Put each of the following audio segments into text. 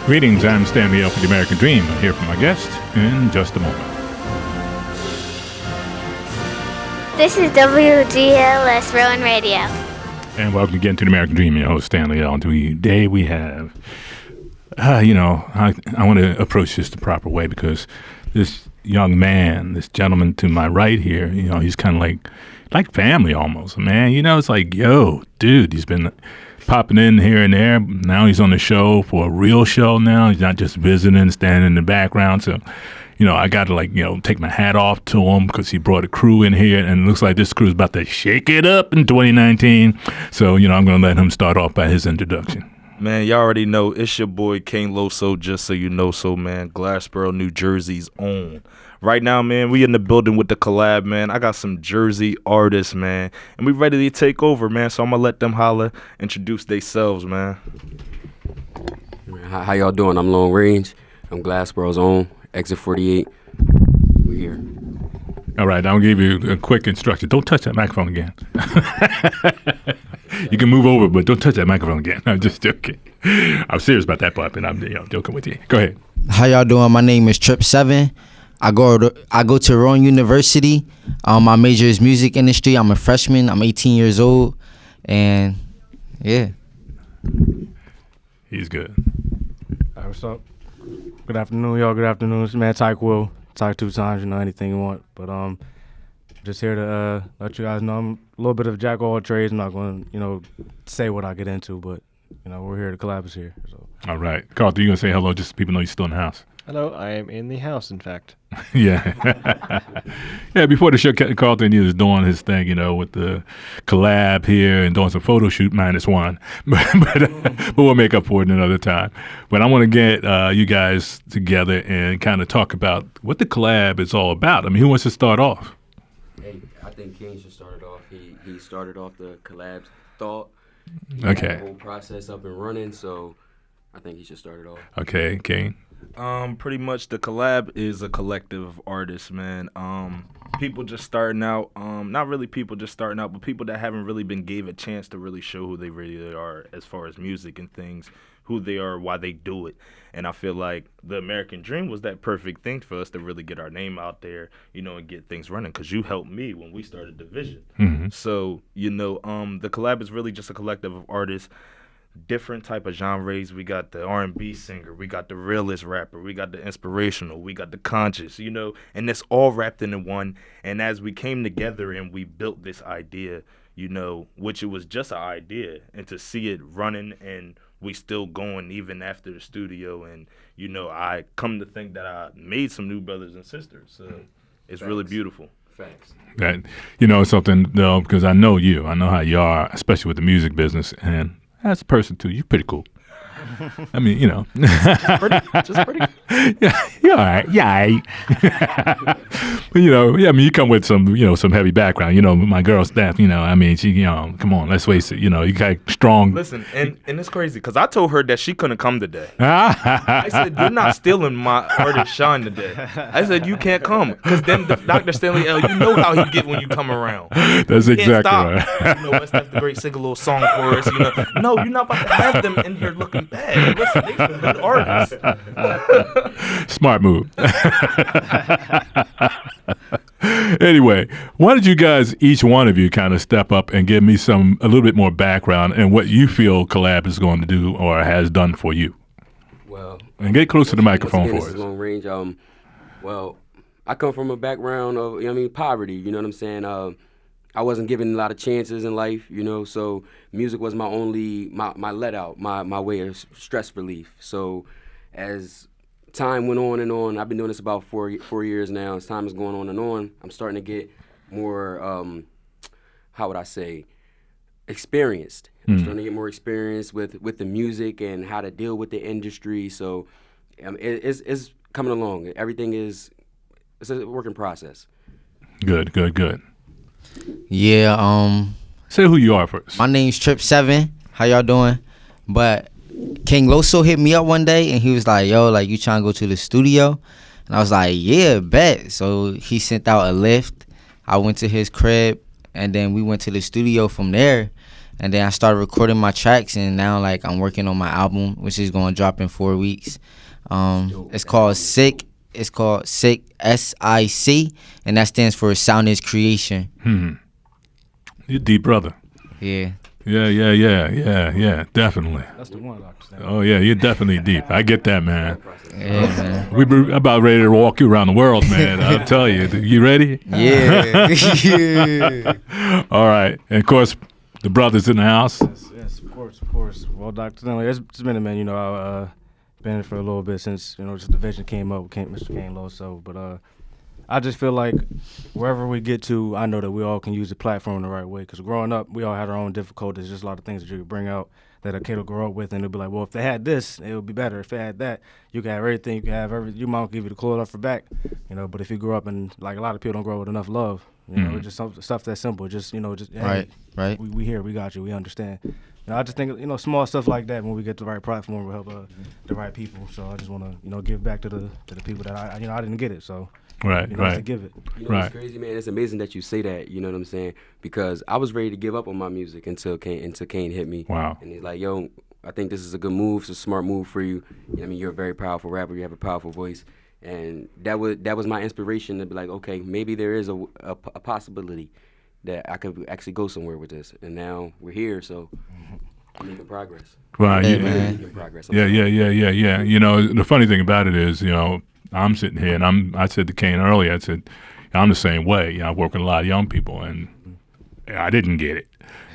Greetings, I'm Stanley L. for the American Dream. I'll hear from my guest in just a moment. This is WGLS Rowan Radio. And welcome again to the American Dream. Your host, Stanley L. And today we have, I want to approach this the proper way because this young man, this gentleman to my right here, he's kind of like family almost, man. It's like, yo, dude, he's been popping in here and there. Now he's on the show for a real show now. He's not just visiting, standing in the background. So, I got to take my hat off to him because he brought a crew in here and it looks like this crew is about to shake it up in 2019. So, I'm going to let him start off by his introduction. Man, y'all already know it's your boy King Loso, just so you know so, man. Glassboro, New Jersey's own. Right now, man, we in the building with the collab, man. I got some Jersey artists, man, and we ready to take over, man. So I'm going to let them holler, introduce themselves, man. How y'all doing? I'm Long Range. I'm Glassboro's own. Exit 48. We're here. All right, I'll give you a quick instruction. Don't touch that microphone again. You can move over, but don't touch that microphone again. I'm just joking. I'm serious about that part, and I'm joking with you. Go ahead. How y'all doing? My name is Trip 7. I go to Rowan University. My major is music industry. I'm a freshman. I'm 18 years old, and yeah. He's good. All right, what's up? Good afternoon, y'all. Good afternoon. It's man Tyke Will. Tyke 2 times, anything you want. But just here to let you guys know I'm a little bit of jack of all trades. I'm not going to, say what I get into, but we're here. The collab is here. So. All right, Carlton, you gonna say hello just so people know you're still in the house? Hello, I am in the house, in fact. Yeah. Yeah, before the show, Carlton is doing his thing, with the collab here and doing some photo shoot -1. but we'll make up for it another time. But I want to get you guys together and kind of talk about what the collab is all about. I mean, who wants to start off? Hey, I think King should start it off. He started off the collab's thought. He Okay. had the whole process up and running, so I think he should start it off. Okay, Kane. Pretty much the collab is a collective of artists, man. People just starting out, not really people just starting out, but people that haven't really been gave a chance to really show who they really are as far as music and things, who they are, why they do it. And I feel like the American Dream was that perfect thing for us to really get our name out there, and get things running, because you helped me when we started Division. Mm-hmm. So, the collab is really just a collective of artists, different type of genres. We got the R&B singer, we got the realist rapper, we got the inspirational, we got the conscious, and it's all wrapped into one. And as we came together and we built this idea, which it was just an idea, and to see it running and we still going even after the studio, and I come to think that I made some new brothers and sisters. So it's really beautiful. Facts. That something though, because I know how you are, especially with the music business, and as a person too, you're pretty cool. I mean, just pretty. Yeah, you're all right. Yeah, but you come with some heavy background. My girl Steph. She, come on, let's face it. You got strong. Listen, and it's crazy because I told her that she couldn't come today. I said, you're not stealing my artist shine today. I said, you can't come, because then Dr. Stanley L, you know how he get when you come around. That's you exactly right. right. That's the great sing a little song for us. No, you're not about to have them in here looking bad. Listen, they some good artists. Smart move. Anyway, why don't you guys, each one of you, kind of step up and give me a little bit more background and what you feel collab is going to do or has done for you? Well, and get close to the microphone again, for us. Long Range. Well, I come from a background of poverty. You know what I'm saying? I wasn't given a lot of chances in life, so music was my let out, my way of stress relief. So as time went on and on, I've been doing this about four years now. As time is going on and on, I'm starting to get more, how would I say, experienced. I'm starting to get more experience with the music and how to deal with the industry. So it's coming along. Everything it's a working process. Good. Yeah. Say who you are first. My name's Trip 7. How y'all doing? But King Loso hit me up one day and he was like, yo, you trying to go to the studio? And I was like, yeah, bet. So he sent out a lift. I went to his crib and then we went to the studio from there. And then I started recording my tracks, and now like I'm working on my album, which is gonna drop in 4 weeks. It's called Sick. It's called Sick, SIC, and that stands for Sound is Creation. You're a deep brother. Yeah. Yeah, definitely. That's the one, Dr. Stanley. Oh yeah, you're definitely deep. I get that, man. Yeah, man. We're about ready to walk you around the world, man. I'll tell you. You ready? Yeah. Yeah. All right. And of course, the brothers in the house. Yes, of course. Well, Dr. Stanley, it's been a minute. You know, I've been in it for a little bit since, you know, just the vision came up, Mr. Kane Low. So, but I just feel like wherever we get to, I know that we all can use the platform the right way. Because growing up, we all had our own difficulties. Just a lot of things that you could bring out that a kid will grow up with, and they'll be like, well, if they had this, it would be better. If they had that, you can have everything. You can have everything. Your mom will give you the clothes off her back, you know. But if you grow up and, like, a lot of people don't grow up with enough love, you know, just stuff that's simple. Just, you know, just, hey, Right. We here, we got you, we understand. You know, I just think, you know, small stuff like that, when we get to the right platform, will help the right people. So I just want to, you know, give back to the people that I didn't get it. So Right, you know, right. to give it. You know, it's crazy, man. It's amazing that you say that. You know what I'm saying? Because I was ready to give up on my music until Kane hit me. Wow. And he's like, yo, I think this is a good move. It's a smart move for you. You know, I mean, you're a very powerful rapper. You have a powerful voice. And that was my inspiration to be like, okay, maybe there is a possibility that I could actually go somewhere with this. And now we're here, so I'm making progress. Wow, Hey, yeah, man. Making progress. yeah. You know, the funny thing about it is, you know, I'm sitting here and I said to Kane earlier, I said, I'm the same way. You know, I work with a lot of young people and I didn't get it.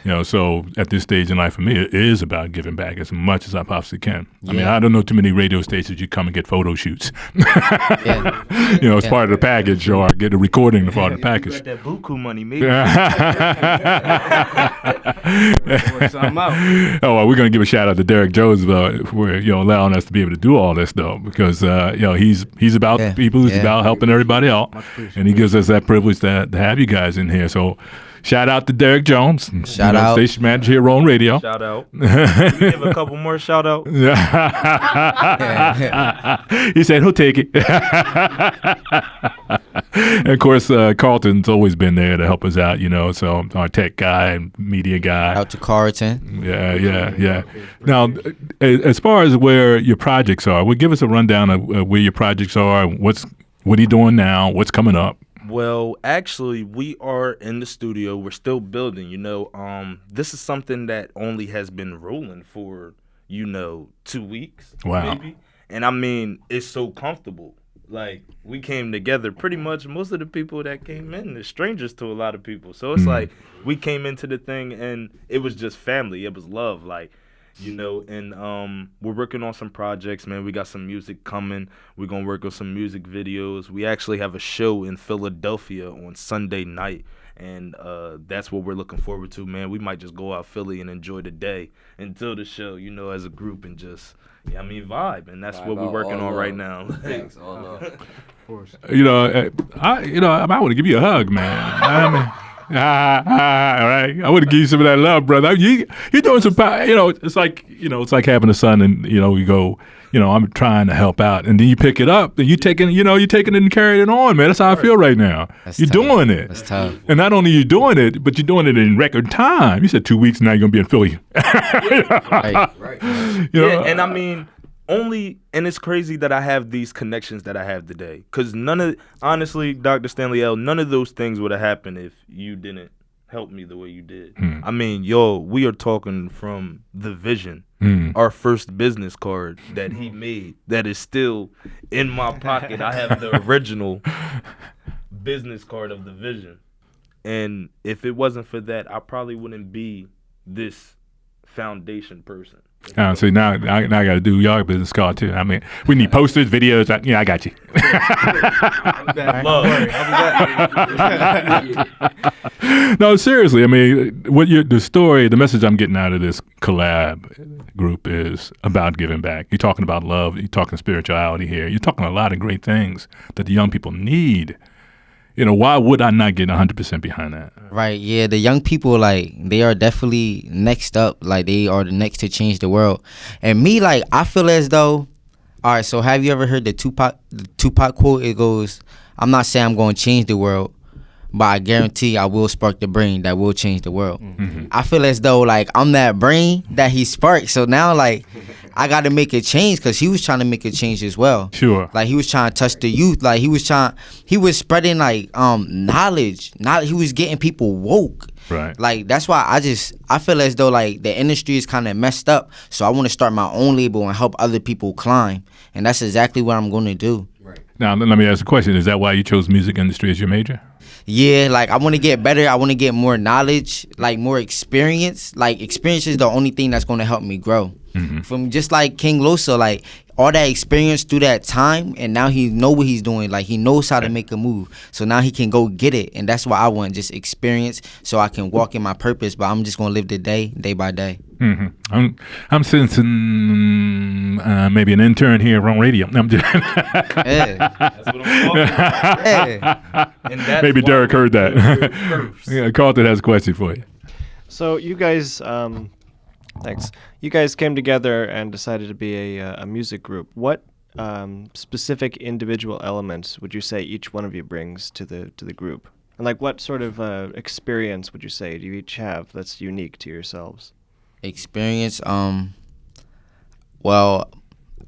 You know, so at this stage in life for me, it is about giving back as much as I possibly can. I mean, I don't know too many radio stations you come and get photo shoots. Yeah. You know, it's part of the package, or get a recording part of the You package. got that buku money, maybe. Work something out. Oh, well, we're going to give a shout out to Derek Jones for, you know, allowing us to be able to do all this stuff, because you know, he's about people, he's about helping everybody out, and he gives us that privilege to have you guys in here. So shout out to Derek Jones, Shout out. station manager here on radio. Shout out. Can we give a couple more shout outs? He said he'll take it. And of course, Carlton's always been there to help us out, you know, so our tech guy and media guy. Out to Carlton. Yeah. Now, as far as where your projects are, give us a rundown of where your projects are, what are you doing now, what's coming up? Well, actually, we are in the studio. We're still building, you know. This is something that only has been rolling for, you know, 2 weeks. Wow. Maybe. And I mean, it's so comfortable. Like, we came together. Pretty much most of the people that came in are strangers to a lot of people. So it's like we came into the thing and it was just family. It was love. Like, you know, and we're working on some projects, man. We got some music coming. We're going to work on some music videos. We actually have a show in Philadelphia on Sunday night, and that's what we're looking forward to, man. We might just go out Philly and enjoy the day until the show, you know, as a group, and just, vibe. And that's what we're working on right now. Thanks, all love. Of course. You know, I want to give you a hug, man. I mean, all right. I want to give you some of that love, brother. You're doing some, you know, it's like having a son, and, you know, you go, you know, I'm trying to help out, and then you pick it up and you're taking it and carrying it on, man. That's how I feel right now. You're tough. doing it. That's tough. And not only you doing it, but you're doing it in record time. You said 2 weeks, now you're going to be in Philly. Right. You know? Yeah, and I mean, and it's crazy that I have these connections that I have today. Because honestly, Dr. Stanley L., none of those things would have happened if you didn't help me the way you did. I mean, we are talking from the vision. Our first business card that he made that is still in my pocket. I have the original business card of the vision. And if it wasn't for that, I probably wouldn't be this foundation person. So now I got to do y'all business card too. I mean, we need posters, videos. I got you. No, seriously. I mean, the message I'm getting out of this collab group is about giving back. You're talking about love. You're talking spirituality here. You're talking a lot of great things that the young people need. You know, why would I not get 100% behind that? Right, yeah, the young people, like, they are definitely next up. Like, they are the next to change the world. And me, like, I feel as though, all right, so have you ever heard the Tupac quote? It goes, I'm not saying I'm going to change the world, but I guarantee I will spark the brain that will change the world. Mm-hmm. I feel as though like I'm that brain that he sparked. So now like I got to make a change because he was trying to make a change as well. Sure. Like he was trying to touch the youth. Like he was spreading like knowledge. He was getting people woke. Right. Like that's why I feel as though like the industry is kind of messed up. So I want to start my own label and help other people climb. And that's exactly what I'm going to do. Now, let me ask a question. Is that why you chose music industry as your major? Yeah, like I want to get better. I want to get more knowledge, like more experience. Like experience is the only thing that's going to help me grow. Mm-hmm. From just like King Losa, like all that experience through that time, and now he know what he's doing. Like he knows how to make a move, so now he can go get it. And that's why I want just experience, so I can walk in my purpose. But I'm just gonna live the day by day. Mm-hmm. I'm sensing maybe an intern here on radio. I'm just Yeah. That's what I'm talking about. Yeah. And that's maybe why Derek heard we're that. first. Yeah, Carlton has a question for you. So you guys, thanks. You guys came together and decided to be a music group. What specific individual elements would you say each one of you brings to the group? And like, what sort of experience would you say do you each have that's unique to yourselves? Experience. Well,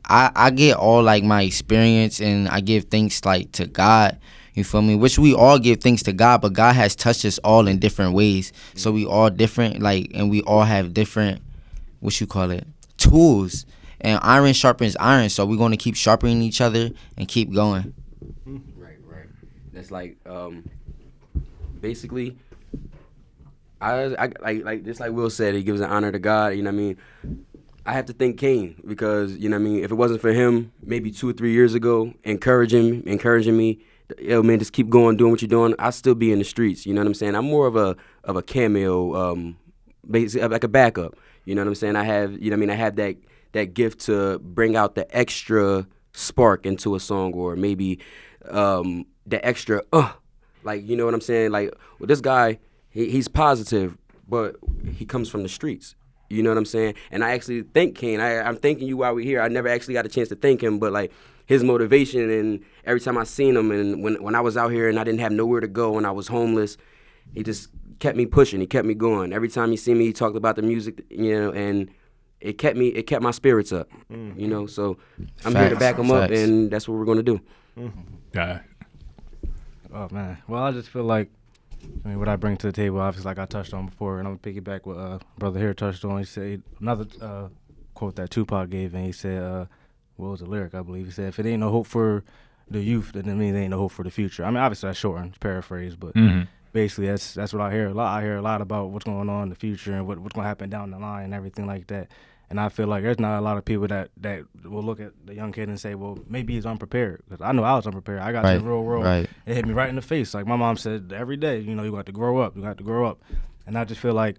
I get all like my experience, and I give thanks like to God. You feel me? Which we all give thanks to God, but God has touched us all in different ways. So we all different, like, and we all have different, tools. And iron sharpens iron, so we're gonna keep sharpening each other and keep going. Right. That's like basically. I like just like Will said, he gives an honor to God. You know what I mean? I have to thank Kane because you know what I mean. If it wasn't for him, maybe 2 or 3 years ago, encouraging me, yo man, just keep going, doing what you're doing. I'll still be in the streets. You know what I'm saying? I'm more of a cameo, basically like a backup. You know what I'm saying? I have that gift to bring out the extra spark into a song, or maybe the extra like you know what I'm saying? Like with this guy. He's positive, but he comes from the streets. You know what I'm saying? And I actually thank Kane. I'm thanking you while we're here. I never actually got a chance to thank him, but like his motivation and every time I seen him and when I was out here and I didn't have nowhere to go and I was homeless, he just kept me pushing. He kept me going. Every time he seen me, he talked about the music, you know, and it kept my spirits up, you know. So I'm here to back him up, and that's what we're gonna do. Yeah. Oh man. Well, I just feel like. I mean, what I bring to the table, obviously, like I touched on before, and I'm going to piggyback what Brother here touched on. He said, another quote that Tupac gave, and he said, what was the lyric, I believe? He said, if it ain't no hope for the youth, then it means there ain't no hope for the future. I mean, obviously, that's short and paraphrased, but basically, that's what I hear a lot. I hear a lot about what's going on in the future and what's going to happen down the line and everything like that. And I feel like there's not a lot of people that will look at the young kid and say, well, maybe he's unprepared. Because I know I was unprepared. I got to the real world. Right. It hit me right in the face. Like my mom said every day, you know, you got to grow up. You got to grow up. And I just feel like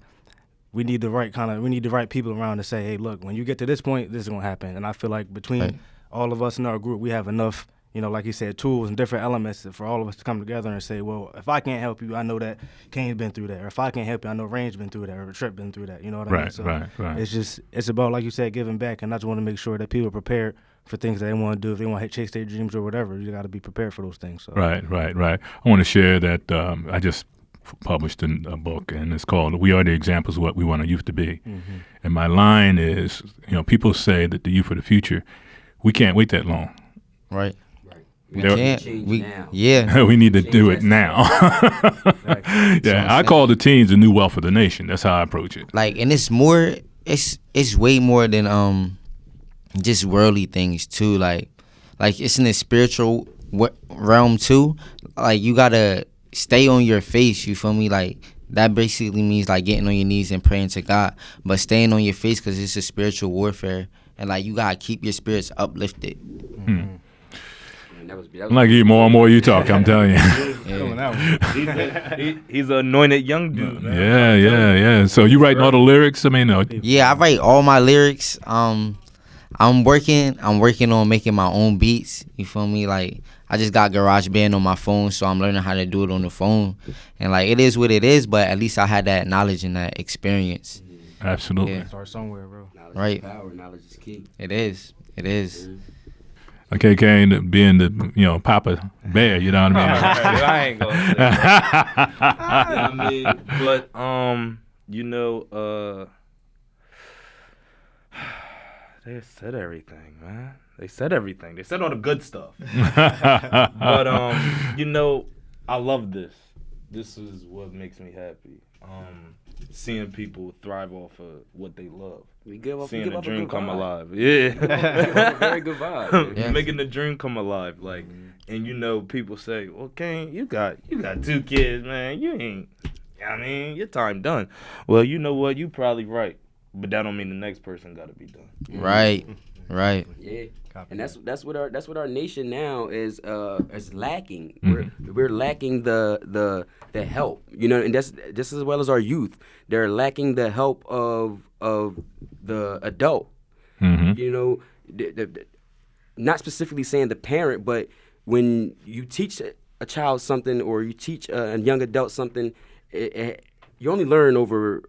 we need the right people around to say, hey, look, when you get to this point, this is going to happen. And I feel like between all of us in our group, we have enough, you know, like you said, tools and different elements for all of us to come together and say, well, if I can't help you, I know that Kane's been through that. Or if I can't help you, I know Range's been through that, or Trip been through that. You know what I mean? So right. it's about, like you said, giving back. And I just want to make sure that people are prepared for things that they want to do. If they want to chase their dreams or whatever, you got to be prepared for those things. So. Right. I want to share that I just published a book, and it's called "We Are the Examples of What We Want Our Youth to Be." Mm-hmm. And my line is, you know, people say that the youth are the future. We can't wait that long. Right. We can't. Now. We need to do it now. Yeah, I call the teens the new wealth of the nation. That's how I approach it. Like, and it's way more than just worldly things too. Like it's in the spiritual realm too. Like you gotta stay on your face. You feel me? Like that basically means like getting on your knees and praying to God, but staying on your face because it's a spiritual warfare, and like you gotta keep your spirits uplifted. I'm like you more and more you talk, I'm telling you. He's an anointed young dude. Yeah. So you writing all the lyrics? I mean, no. Yeah, I write all my lyrics. I'm working on making my own beats. You feel me? Like I just got GarageBand on my phone, so I'm learning how to do it on the phone. And like it is what it is, but at least I had that knowledge and that experience. Absolutely. Start somewhere, bro. Knowledge right. is power. Knowledge is key. It is. KK being the Papa Bear, you know what I mean? I ain't gonna say that. I mean, but they said everything, man. They said everything. They said all the good stuff. But I love this. This is what makes me happy. Seeing people thrive off of what they love. Seeing the dream come alive. Yeah. Very good vibe. Yeah. Making the dream come alive. Like, and people say, well, Kane, you got 2 kids, man. You ain't, your time done. Well, you know what? You probably right. But that don't mean the next person got to be done. Right. Yeah, and that's what our nation now is lacking. Mm-hmm. We're lacking the help, and that's just as well as our youth. They're lacking the help of the adult. Mm-hmm. Not specifically saying the parent, but when you teach a child something or you teach a young adult something, you only learn over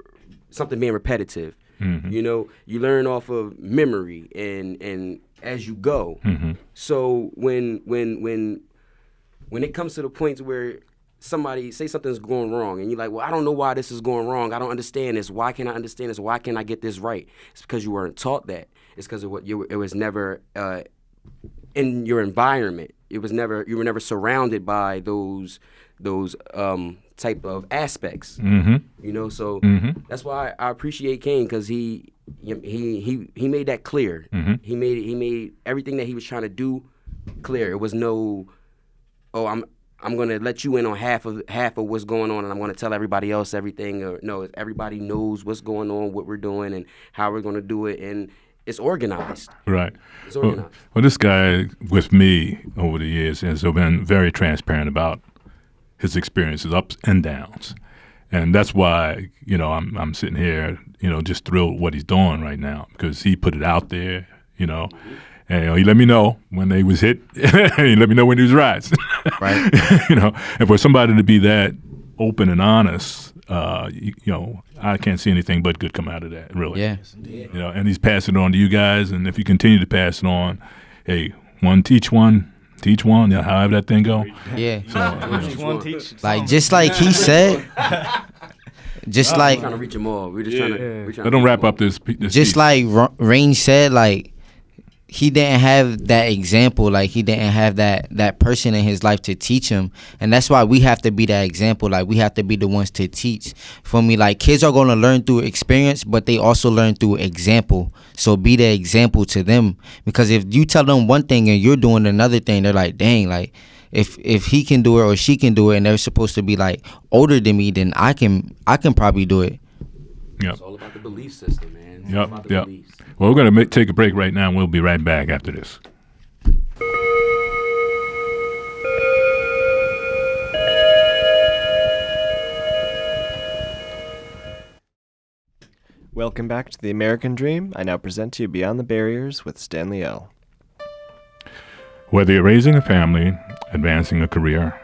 something being repetitive. Mm-hmm. You learn off of memory and as you go. Mm-hmm. So when it comes to the point where somebody say something's going wrong and you're like, well, I don't know why this is going wrong. I don't understand this. Why can't I understand this? Why can't I get this right? It's because you weren't taught that. It's because of it was never in your environment. You were never surrounded by those type of aspects. Mm-hmm. So Mm-hmm. that's why I appreciate Kane, because he made that clear. Mm-hmm. He made everything that he was trying to do clear. It was no, I'm gonna let you in on half of what's going on, and I'm gonna tell everybody else everything. Or no, everybody knows what's going on, what we're doing, and how we're gonna do it, and it's organized. Right. It's organized. Well, this guy with me over the years has been very transparent about his experiences, ups and downs. And that's why, I'm sitting here, just thrilled with what he's doing right now, because he put it out there, and he let me know when they was hit. He let me know when he was rise. Right. And for somebody to be that open and honest, I can't see anything but good come out of that, really. Yeah. And he's passing it on to you guys, and if you continue to pass it on, hey, one teach one, however that thing go. Yeah. So, Like just like he said, just We're like trying to reach them all. We're just trying to. We're trying let to him reach wrap them up this just piece. like Range said, like he didn't have that example, like he didn't have that person in his life to teach him, and that's why we have to be that example. Like we have to be the ones to teach. For me, like kids are gonna learn through experience, but they also learn through example. So be the example to them, because if you tell them one thing and you're doing another thing, they're like, dang, like if he can do it or she can do it, and they're supposed to be like older than me, then I can probably do it. Yep. It's all about the belief system, man. It's all about the Yep. beliefs. Well, we're going to take a break right now, and we'll be right back after this. Welcome back to The American Dream. I now present to you Beyond the Barriers with Stanley L. Whether you're raising a family, advancing a career,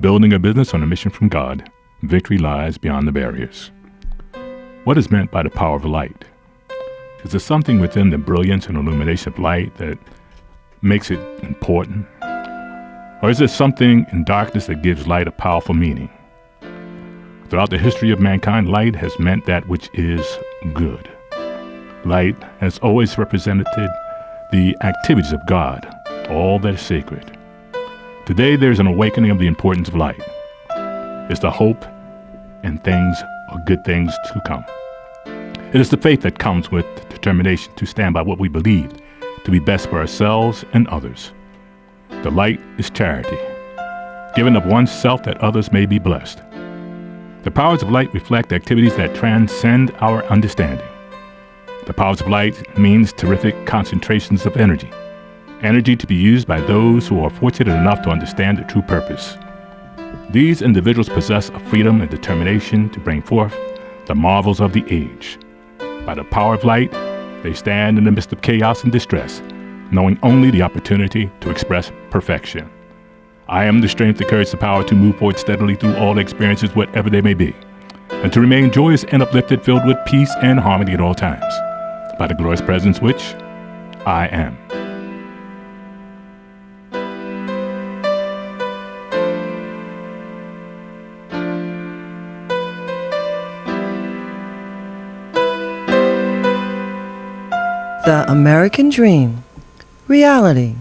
building a business on a mission from God, victory lies beyond the barriers. What is meant by the power of light? Is there something within the brilliance and illumination of light that makes it important? Or is there something in darkness that gives light a powerful meaning? Throughout the history of mankind, light has meant that which is good. Light has always represented the activities of God, all that is sacred. Today, there's an awakening of the importance of light. It's the hope and things or good things to come. It is the faith that comes with determination to stand by what we believe to be best for ourselves and others. The light is charity, giving of oneself that others may be blessed. The powers of light reflect activities that transcend our understanding. The powers of light means terrific concentrations of energy to be used by those who are fortunate enough to understand the true purpose. These individuals possess a freedom and determination to bring forth the marvels of the age. By the power of light, they stand in the midst of chaos and distress, knowing only the opportunity to express perfection. I am the strength, the courage, the power to move forward steadily through all experiences, whatever they may be, and to remain joyous and uplifted, filled with peace and harmony at all times, by the glorious presence which I am. The American Dream, reality,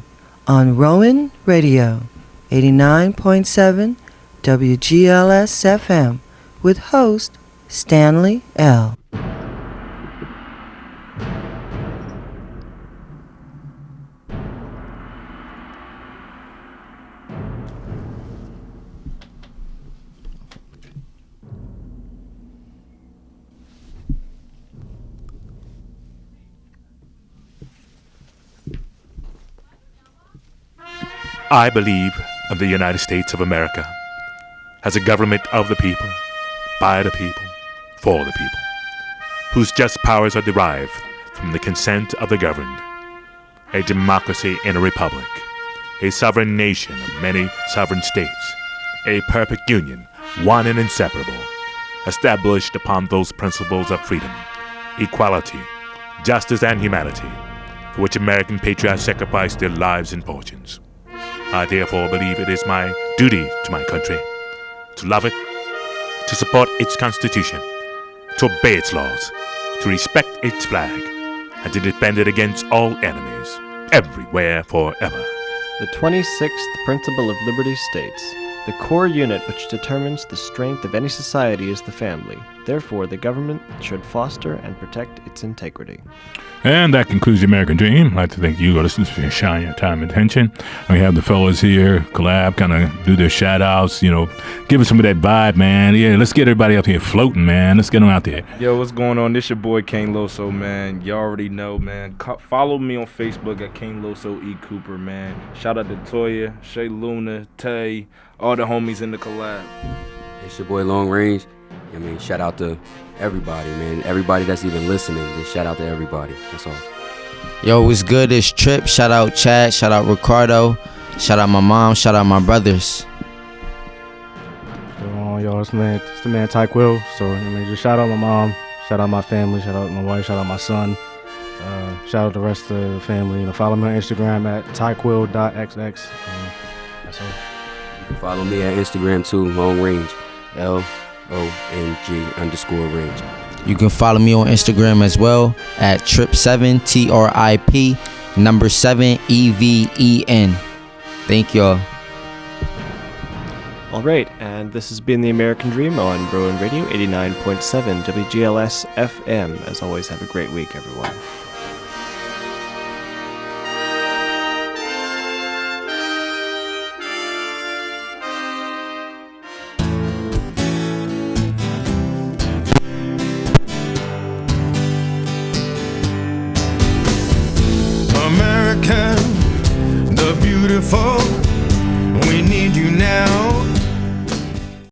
on Rowan Radio, 89.7 WGLS FM, with host Stanley L. I believe of the United States of America as a government of the people, by the people, for the people, whose just powers are derived from the consent of the governed, a democracy in a republic, a sovereign nation of many sovereign states, a perfect union, one and inseparable, established upon those principles of freedom, equality, justice, and humanity, for which American patriots sacrificed their lives and fortunes. I therefore believe it is my duty to my country to love it, to support its Constitution, to obey its laws, to respect its flag, and to defend it against all enemies, everywhere, forever. The 26th Principle of Liberty states, "The core unit which determines the strength of any society is the family. Therefore, the government should foster and protect its integrity." And that concludes the American Dream. I'd like to thank you, listeners, for your shine, your time, and attention. And we have the fellas here, CoLab, kind of do their shout-outs, give us some of that vibe, man. Yeah, let's get everybody up here floating, man. Let's get them out there. Yo, what's going on? This your boy Kane Loso, man. Y'all already know, man. Follow me on Facebook at Kane Loso E. Cooper, man. Shout out to Toya, Shay Luna, Tay, all the homies in the CoLab. It's your boy Long Range. Shout out to everybody, man. Everybody that's even listening. Just shout out to everybody. That's all. Yo, what's good? It's Trip. Shout out Chad. Shout out Ricardo. Shout out my mom. Shout out my brothers. Yo, it's the man Ty Quill. So just shout out my mom. Shout out my family. Shout out my wife. Shout out my son. Shout out the rest of the family. Follow me on Instagram at tyquill.xx. That's all. You can follow me at Instagram too. Long Range. LONG_range. You can follow me on Instagram as well at Trip7, TRIP 7EVEN. Thank y'all. All right, and this has been The American Dream on Rowan Radio, 89.7 WGLS FM. As always, have a great week, everyone. American, the beautiful, we need you now.